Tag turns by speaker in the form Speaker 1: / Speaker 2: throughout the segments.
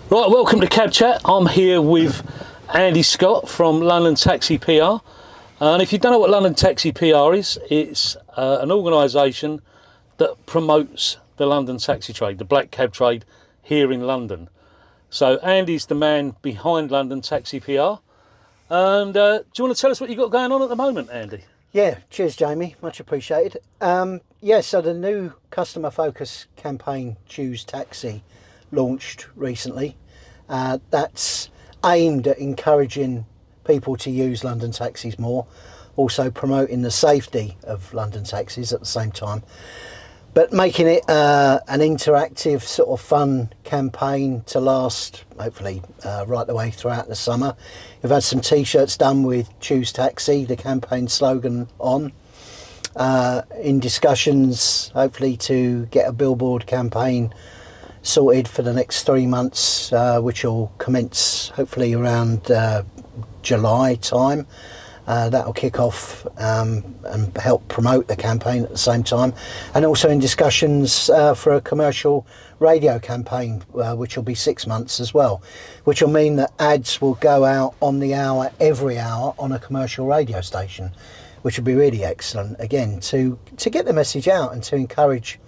Speaker 1: Right, welcome to Cab Chat. I'm here with Andy Scott from London Taxi PR. And if you don't know what London Taxi PR is, it's an organisation that promotes the London taxi trade, the black cab trade here in London. So Andy's the man behind London Taxi PR. And do you want to tell us what you've got going on at the moment, Andy?
Speaker 2: Yeah, cheers Jamie, much appreciated. So the new customer focus campaign, Choose Taxi, launched recently. That's aimed at encouraging people to use London taxis more, also promoting the safety of London taxis at the same time, but making it an interactive sort of fun campaign to last hopefully right the way throughout the summer. We've had some t-shirts done with Choose Taxi, the campaign slogan on, in discussions hopefully to get a billboard campaign sorted for the next 3 months, which will commence hopefully around July time. That'll kick off and help promote the campaign at the same time, and also in discussions for a commercial radio campaign, which will be 6 months as well, which will mean that ads will go out on the hour every hour on a commercial radio station, which will be really excellent again to get the message out and to encourage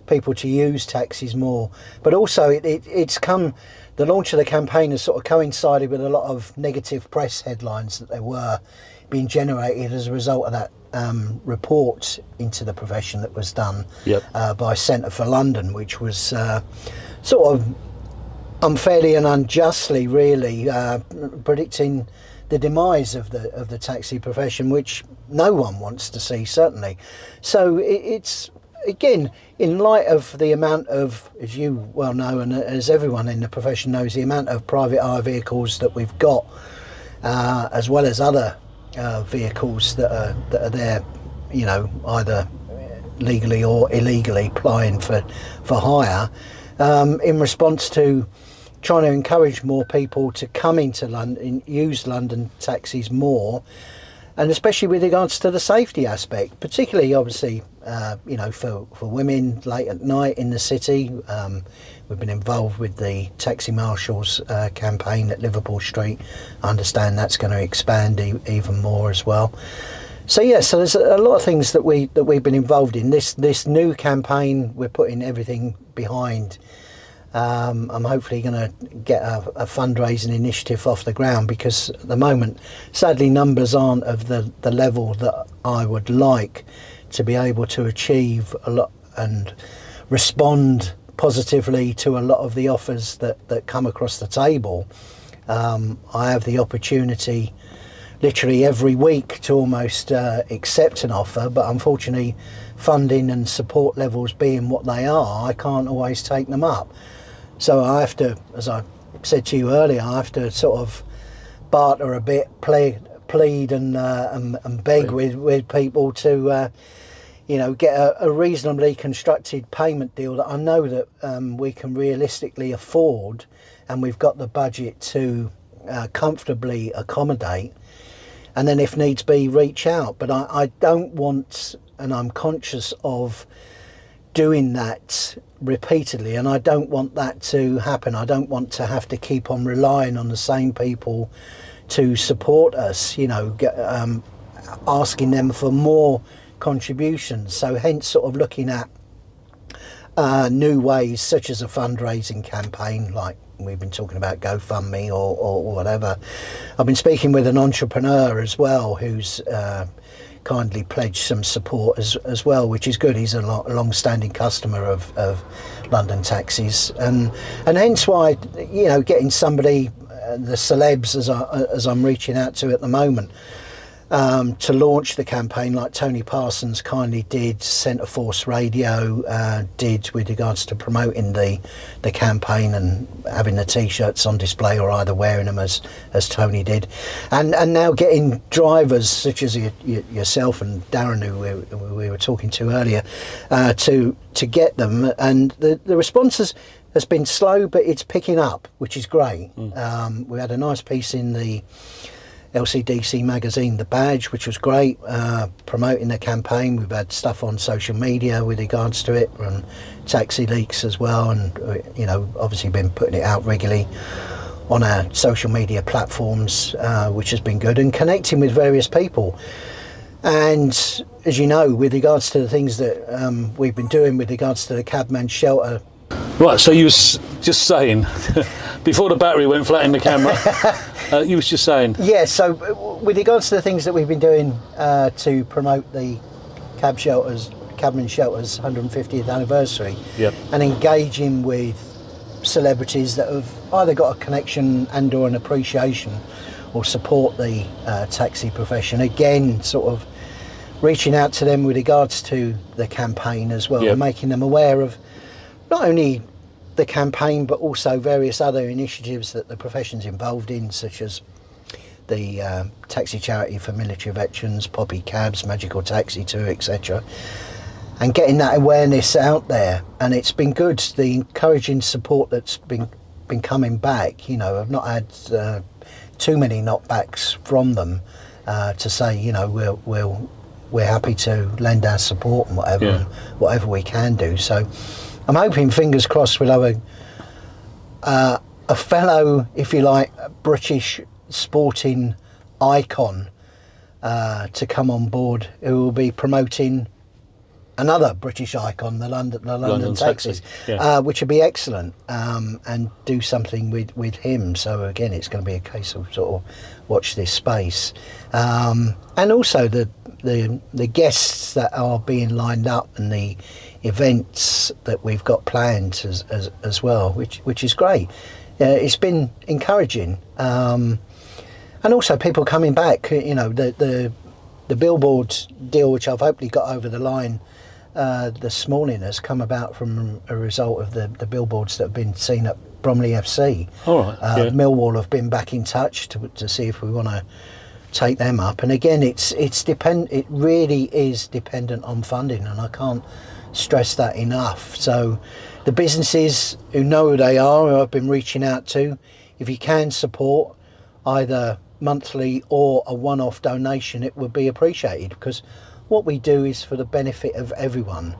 Speaker 2: people to use taxis more. But also it's come, the launch of the campaign has sort of coincided with a lot of negative press headlines that there were being generated as a result of that report into the profession that was done by Centre for London, which was sort of unfairly and unjustly really predicting the demise of the taxi profession, which no one wants to see, certainly. So it's again, in light of the amount of, as you well know and as everyone in the profession knows, the amount of private hire vehicles that we've got, as well as other vehicles that are there, you know, either legally or illegally applying for hire, in response to trying to encourage more people to come into London, use London taxis more, and especially with regards to the safety aspect, particularly obviously you know, for women late at night in the city. We've been involved with the Taxi Marshals campaign at Liverpool Street. I understand that's going to expand even more as well. So yeah, so there's a lot of things that we've been involved in. This new campaign, we're putting everything behind. I'm hopefully going to get a fundraising initiative off the ground, because at the moment, sadly, numbers aren't of the level that I would like to be able to achieve a lot and respond positively to a lot of the offers that come across the table. I have the opportunity literally every week to almost accept an offer, but unfortunately funding and support levels being what they are, I can't always take them up. So I have to, as I said to you earlier, I have to sort of barter a bit, plead and beg with people to you know, get a reasonably constructed payment deal that I know that we can realistically afford, and we've got the budget to comfortably accommodate, and then if needs be reach out. But I don't want, and I'm conscious of doing that repeatedly, and I don't want that to happen. I don't want to have to keep on relying on the same people to support us, you know, asking them for more contributions. So hence sort of looking at new ways, such as a fundraising campaign like we've been talking about, GoFundMe or whatever. I've been speaking with an entrepreneur as well who's kindly pledged some support as well, which is good. He's a long-standing customer of London taxis, and hence why, you know, getting somebody, the celebs as I'm reaching out to at the moment, to launch the campaign, like Tony Parsons kindly did, Centre Force Radio did with regards to promoting the campaign and having the t-shirts on display, or either wearing them as Tony did, and now getting drivers such as yourself and Darren, who we were talking to earlier, to get them, and the response has been slow, but it's picking up, which is great. We had a nice piece in the LCDC magazine, The Badge, which was great, promoting the campaign. We've had stuff on social media with regards to it, from Taxi Leaks as well, and obviously been putting it out regularly on our social media platforms, which has been good, and connecting with various people. And as you know, with regards to the things that we've been doing with regards to the Cabman Shelter.
Speaker 1: Right, so you was just saying, before the battery went flat in the camera, you was just saying.
Speaker 2: Yeah, so with regards to the things that we've been doing to promote the Cabman Shelter's 150th anniversary,
Speaker 1: Yep.
Speaker 2: and engaging with celebrities that have either got a connection and or an appreciation or support the taxi profession, again sort of reaching out to them with regards to the campaign as well,
Speaker 1: Yep.
Speaker 2: and making them aware of not only the campaign but also various other initiatives that the profession's involved in, such as the taxi charity for military veterans, Poppy Cabs, Magical Taxi Tour, etc., and getting that awareness out there. And it's been good, the encouraging support that's been coming back. I've not had too many knockbacks from them to say, we're happy to lend our support and whatever,
Speaker 1: Yeah.
Speaker 2: and whatever we can do. So I'm hoping, fingers crossed, we'll have a fellow, if you like, British sporting icon to come on board, who will be promoting another British icon, the London Taxis,
Speaker 1: yeah.
Speaker 2: which would be excellent, and do something with him. So again, it's going to be a case of sort of watch this space, and also the guests that are being lined up and the events that we've got planned as well, which is great. It's been encouraging, and also people coming back. The billboard deal, which I've hopefully got over the line this morning, has come about from a result of the billboards that have been seen at Bromley FC.
Speaker 1: All right. Yeah.
Speaker 2: Millwall have been back in touch to see if we want to take them up. And again, it really is dependent on funding, and I can't stress that enough. So the businesses who know who they are, who I've been reaching out to, if you can support either monthly or a one-off donation, it would be appreciated, because what we do is for the benefit of everyone.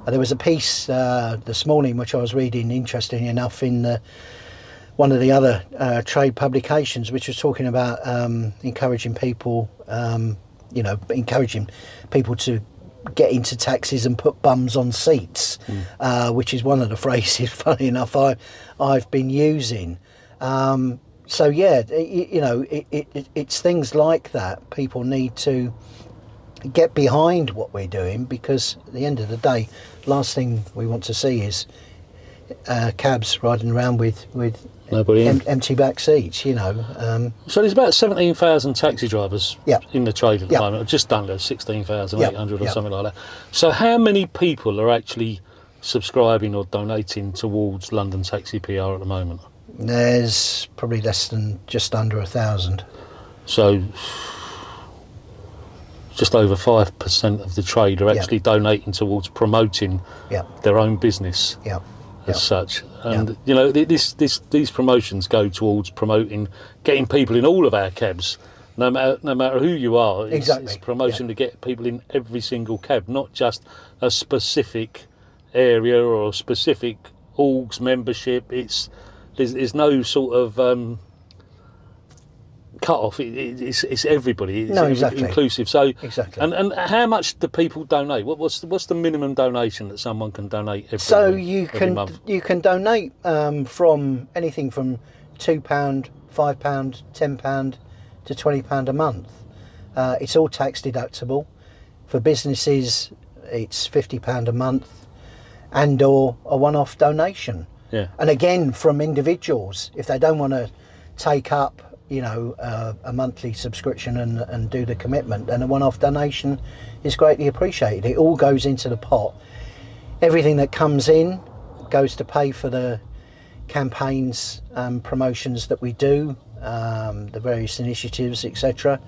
Speaker 2: There was a piece this morning which I was reading, interestingly enough, in one of the other trade publications, which was talking about encouraging people to get into taxis and put bums on seats, which is one of the phrases, funny enough, I've been using. So yeah, it's things like that. People need to get behind what we're doing, because at the end of the day, last thing we want to see is cabs riding around with
Speaker 1: Nobody in.
Speaker 2: empty back seats.
Speaker 1: So there's about 17,000 taxi drivers
Speaker 2: Yeah.
Speaker 1: in the trade at the
Speaker 2: Yeah.
Speaker 1: moment, just under 16,800 or
Speaker 2: Yeah.
Speaker 1: something like that. So how many people are actually subscribing or donating towards London Taxi PR at the moment?
Speaker 2: There's probably just under 1,000.
Speaker 1: So just over 5% of the trade are actually donating towards promoting
Speaker 2: Yeah,
Speaker 1: their own business
Speaker 2: yeah,
Speaker 1: as such. And these promotions go towards promoting, getting people in all of our cabs, no matter who you are.
Speaker 2: Exactly,
Speaker 1: It's promotion to get people in every single cab, not just a specific area or a specific orgs membership. There's no sort of cut off. It's everybody. It's
Speaker 2: exactly.
Speaker 1: inclusive. So
Speaker 2: Exactly.
Speaker 1: And how much do people donate? What's the minimum donation that someone can donate every month?
Speaker 2: You can donate from anything from £2, £5, £10 to £20 a month. It's all tax deductible. For businesses, it's £50 a month, and or a one-off donation.
Speaker 1: Yeah.
Speaker 2: And again, from individuals, if they don't want to take up a monthly subscription and do the commitment, then a one-off donation is greatly appreciated. It all goes into the pot. Everything that comes in goes to pay for the campaigns, promotions that we do, the various initiatives, etc.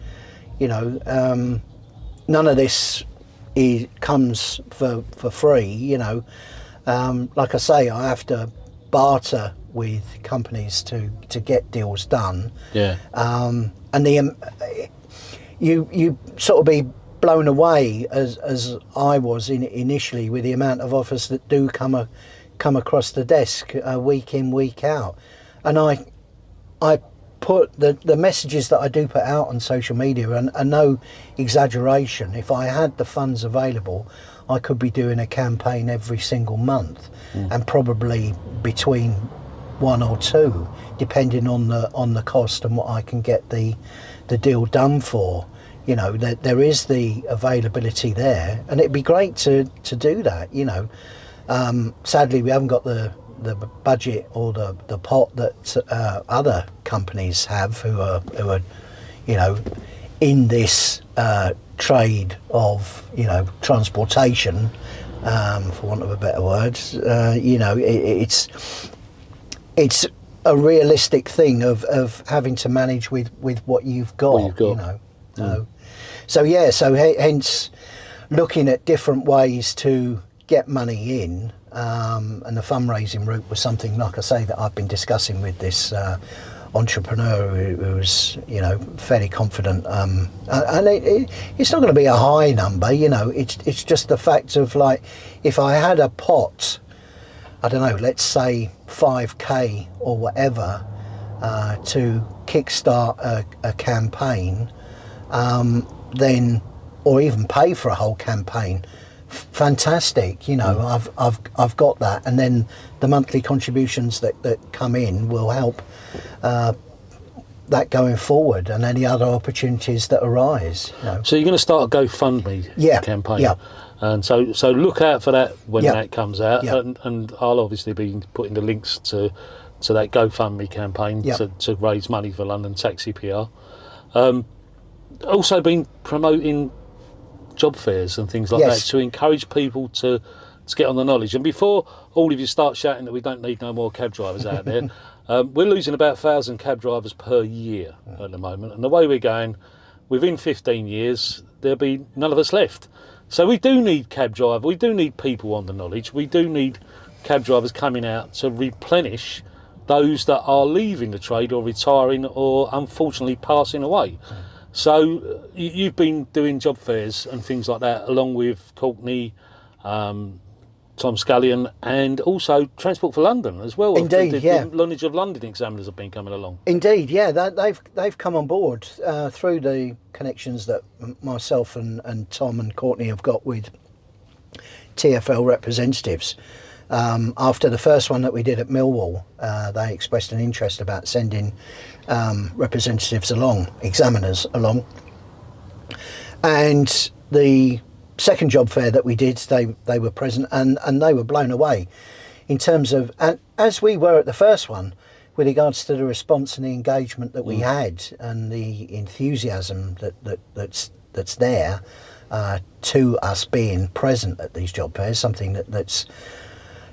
Speaker 2: None of this comes for free. Like I say, I have to barter with companies to get deals done.
Speaker 1: Yeah.
Speaker 2: And you sort of be blown away as I was initially with the amount of offers that do come across the desk week in, week out. And I put the messages that I do put out on social media, and no exaggeration, if I had the funds available, I could be doing a campaign every single month, and probably between one or two, depending on the cost and what I can get the deal done for. You know, there is the availability there, and it'd be great to do that. You know, sadly we haven't got the budget or the pot that other companies have who are you know, in this trade of, you know, transportation, for want of a better word. You know, it's a realistic thing of having to manage with what you've got. You know. So hence looking at different ways to get money in, and the fundraising route was something, like I say, that I've been discussing with this entrepreneur who's, you know, fairly confident, and it's not going to be a high number, you know. It's just the fact of, like, if I had a pot, I don't know, let's say 5k or whatever, to kickstart a campaign, then, or even pay for a whole campaign, fantastic. You know, I've got that, and then the monthly contributions that come in will help that going forward, and any other opportunities that arise. You know.
Speaker 1: So you're going to start a GoFundMe campaign.
Speaker 2: Yeah.
Speaker 1: And so look out for that when that comes out,
Speaker 2: Yeah.
Speaker 1: and I'll obviously be putting the links to that GoFundMe campaign to raise money for London Taxi PR. Also been promoting job fairs and things like that to encourage people to get on the knowledge. And before all of you start shouting that we don't need no more cab drivers out there, we're losing about 1,000 cab drivers per year at the moment. And the way we're going, within 15 years, there'll be none of us left. So we do need cab drivers, we do need people on the knowledge, we do need cab drivers coming out to replenish those that are leaving the trade or retiring or unfortunately passing away. So you've been doing job fairs and things like that, along with Courtney, Tom Scullion, and also Transport for London as well.
Speaker 2: Indeed,
Speaker 1: the Knowledge of London examiners have been coming along.
Speaker 2: Indeed, yeah, they've come on board through the connections that myself and Tom and Courtney have got with TfL representatives. After the first one that we did at Millwall, they expressed an interest about sending representatives along, examiners along. And the second job fair that we did, they were present, and they were blown away in terms of, and as we were at the first one, with regards to the response and the engagement that we had, and the enthusiasm that's there to us being present at these job fairs, something that's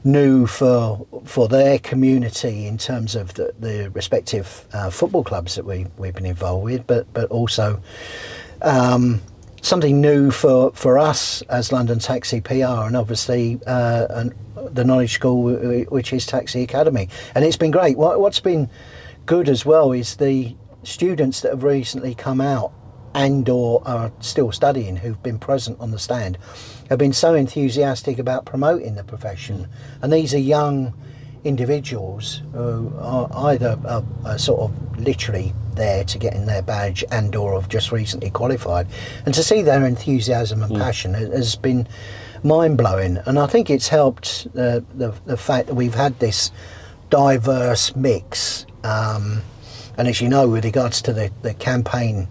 Speaker 2: new for their community in terms of the respective football clubs that we've been involved with, but also something new for us as London Taxi PR, and obviously the knowledge school, which is Taxi Academy. And it's been great. What's been good as well is the students that have recently come out and or are still studying, who've been present on the stand, have been so enthusiastic about promoting the profession. And these are young individuals who are either are sort of literally there to get in their badge and or have just recently qualified, and to see their enthusiasm and passion has been mind-blowing. And I think it's helped the fact that we've had this diverse mix, and as you know, with regards to the campaign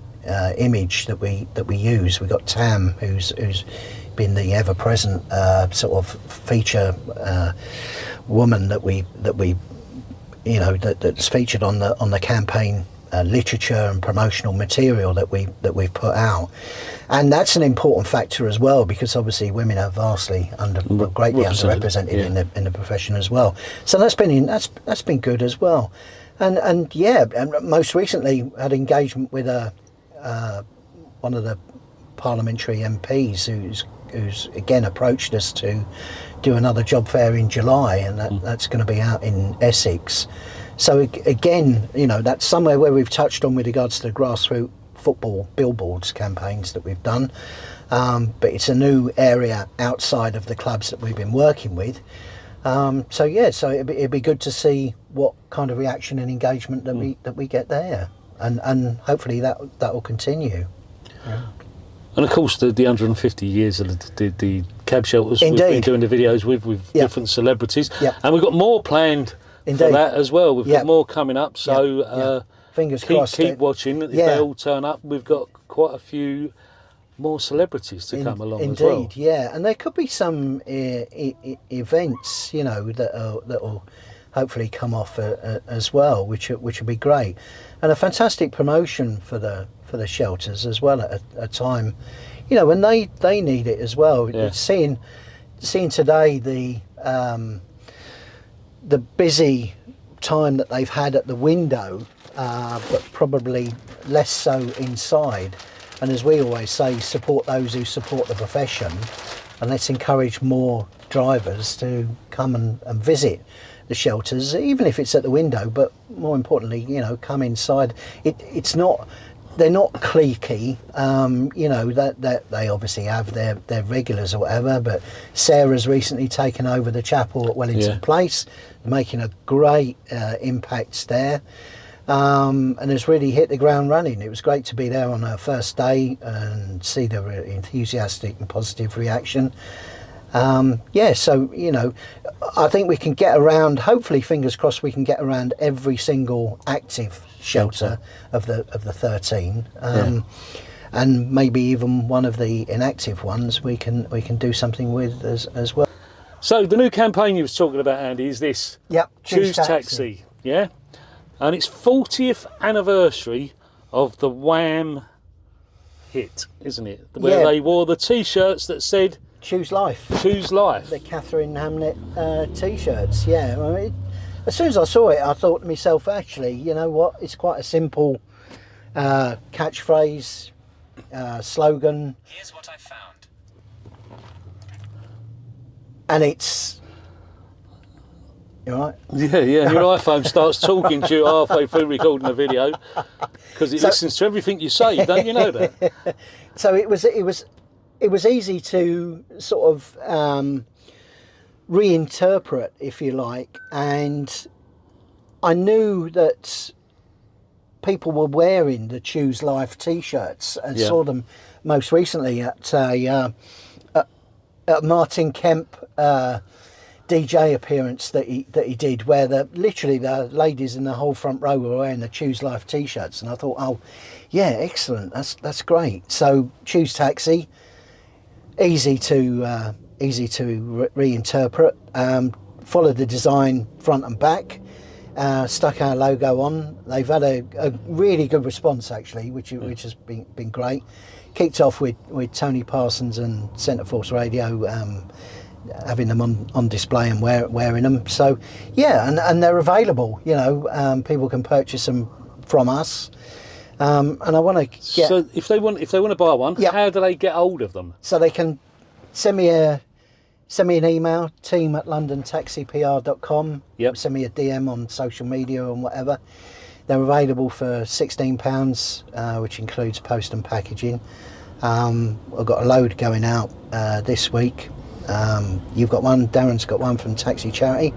Speaker 2: image that we use, we've got Tam, who's been the ever-present sort of feature woman that we you know that's featured on the campaign literature and promotional material that we've put out. And that's an important factor as well, because obviously women are vastly greatly underrepresented in the profession as well. So that's been good as well. And most recently had engagement with one of the parliamentary MPs who's again approached us to do another job fair in July, and that's going to be out in Essex. So again, you know, that's somewhere where we've touched on with regards to the grassroots football billboards campaigns that we've done, but it's a new area outside of the clubs that we've been working with. So it'd be good to see what kind of reaction and engagement that we get there, and hopefully that will continue. Yeah.
Speaker 1: And of course, the 150 years of the cab shelters,
Speaker 2: Indeed.
Speaker 1: we've been doing the videos with different celebrities, and we've got more planned for that as well. We've got more coming up, so
Speaker 2: fingers crossed.
Speaker 1: Keep watching. If they all turn up, we've got quite a few more celebrities to come along as well.
Speaker 2: Indeed, yeah, and there could be some events, you know, that will hopefully come off as well, which will be great, and a fantastic promotion for the shelters as well at a time, you know, when they need it as well.
Speaker 1: Yeah.
Speaker 2: Seeing today the busy time that they've had at the window, but probably less so inside. And as we always say, support those who support the profession, and let's encourage more drivers to come and visit the shelters, even if it's at the window, but more importantly, you know, come inside. They're not cliquey, you know, that they obviously have their regulars or whatever, but Sarah's recently taken over the chapel at Wellington Place, making a great impact there, and has really hit the ground running. It was great to be there on her first day and see the really enthusiastic and positive reaction. So, you know, I think we can get around, hopefully, fingers crossed, we can get around every single active shelter of the 13, and maybe even one of the inactive ones we can do something with as well.
Speaker 1: So the new campaign you was talking about, Andy, is this?
Speaker 2: Yep,
Speaker 1: Choose Taxi, yeah? And it's 40th anniversary of the Wham hit, isn't it? Where they wore the T-shirts that said
Speaker 2: Choose Life.
Speaker 1: Choose Life.
Speaker 2: The Catherine Hamnet T-shirts, yeah. I mean, as soon as I saw it, I thought to myself, actually, you know what? It's quite a simple catchphrase, slogan.
Speaker 3: Here's what I found.
Speaker 2: And it's... You all right?
Speaker 1: Yeah, your iPhone starts talking to you halfway through recording a video because it listens to everything you say, don't you know that?
Speaker 2: So it was easy to sort of reinterpret, if you like, and I knew that people were wearing the Choose Life T-shirts, and saw them most recently at Martin Kemp DJ appearance that he did, where literally the ladies in the whole front row were wearing the Choose Life T-shirts, and I thought, oh yeah, excellent, that's great. So Choose Taxi, easy to reinterpret. Followed the design front and back, stuck our logo on. They've had a really good response actually, which has been great. Kicked off with Tony Parsons and Centre Force Radio having them on display and wearing them. So yeah, and they're available. You know, people can purchase them from us. And I want to get.
Speaker 1: So if they want to buy one, how do they get hold of them?
Speaker 2: So they can send me an email, team@londontaxipr.com. Send me a DM on social media and whatever. They're available for £16, which includes post and packaging. I've got a load going out this week. You've got one, Darren's got one from Taxi Charity.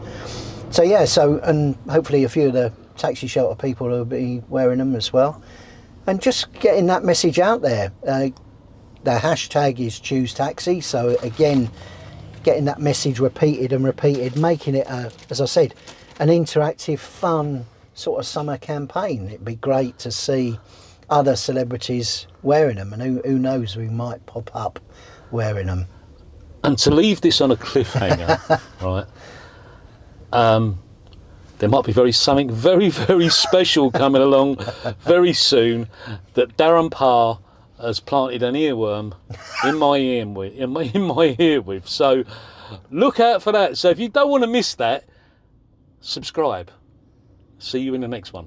Speaker 2: So yeah, and hopefully a few of the taxi shelter people will be wearing them as well. And just getting that message out there. The hashtag is Choose Taxi, so again, getting that message repeated and repeated, making it, as I said, an interactive, fun sort of summer campaign. It'd be great to see other celebrities wearing them, and who knows, we might pop up wearing them.
Speaker 1: And to leave this on a cliffhanger, right? There might be something very, very special coming along very soon that Darren Parr has planted an earworm in my ear with. So look out for that. So if you don't want to miss that, subscribe. See you in the next one.